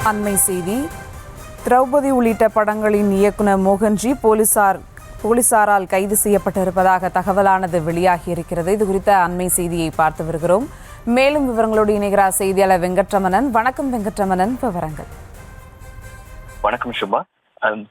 அண்மை செய்தி. திரௌபதி உள்ளிட்ட படங்களின் இயக்குனர் மோகன்ஜி போலீசாரால் கைது செய்யப்பட்டிருப்பதாக தகவலானது வெளியாகி இருக்கிறது. இது குறித்த அண்மை செய்தியை பார்த்து வருகிறோம். மேலும் விவரங்களோடு இணைகிறார் செய்தியாளர் வெங்கட்ரமணன். வணக்கம் வெங்கட்ரமணன், விவரங்கள். வணக்கம் சுபா.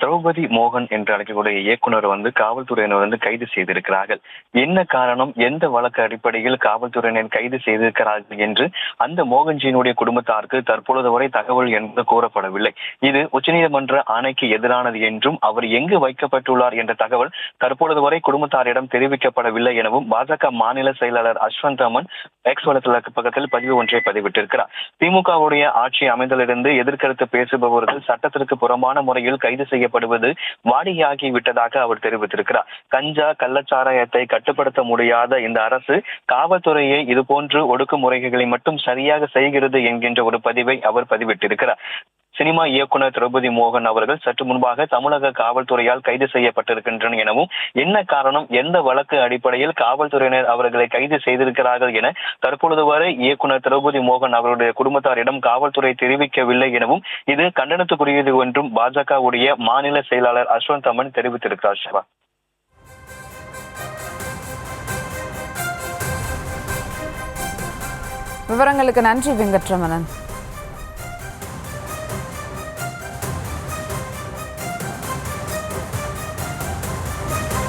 திரௌபதி மோகன் என்று அழைக்கக்கூடிய இயக்குனர் காவல்துறையினர் கைது செய்திருக்கிறார்கள். என்ன காரணம், எந்த வழக்கு அடிப்படையில் காவல்துறையினர் கைது செய்திருக்கிறார்கள் என்று அந்த மோகன்ஜியினுடைய குடும்பத்தாருக்கு தற்பொழுது வரை தகவல் என்று கூறப்படவில்லை. இது உச்சநீதிமன்ற ஆணைக்கு எதிரானது என்றும் அவர் எங்கு வைக்கப்பட்டுள்ளார் என்ற தகவல் தற்பொழுது வரை குடும்பத்தாரிடம் தெரிவிக்கப்படவில்லை எனவும் பாஜக மாநில செயலாளர் அஸ்வந்த் அமன் எக்ஸ் வலைதள பக்கத்தில் பதிவு ஒன்றை பதிவிட்டிருக்கிறார். திமுகவுடைய ஆட்சி அமைந்ததிலிருந்து எதிர்கருத்து பேசுபவர்கள் சட்டத்திற்கு புறம்பான முறையில் கைது செய்யப்படுவது வாடிக்கையாகி விட்டதாக அவர் தெரிவித்திருக்கிறார். கஞ்சா கள்ளச்சாராயத்தை கட்டுப்படுத்த முடியாத இந்த அரசு காவல்துறையை இதுபோன்று ஒடுக்குமுறைகளை மட்டும் சரியாக செய்கிறது என்கின்ற ஒரு பதிவை அவர் பதிவிட்டிருக்கிறார். சினிமா இயக்குனர் திரௌபதி மோகன் அவர்கள் சற்று முன்பாக தமிழக காவல்துறையால் கைது செய்யப்பட்டிருக்கின்றனர் எனவும், என்ன காரணம், எந்த வழக்கு அடிப்படையில் காவல்துறையினர் அவர்களை கைது செய்திருக்கிறார்கள் என தற்பொழுது வரை இயக்குனர் திரௌபதி மோகன் அவருடைய குடும்பத்தாரிடம் காவல்துறை தெரிவிக்கவில்லை எனவும், இது கண்டனத்துக்குரியது என்றும் பாஜகவுடைய மாநில செயலாளர் அஸ்வந்த் அமன் தெரிவித்திருக்கிறார். சிவா, விவரங்களுக்கு நன்றி வெங்கட்ரமணன்.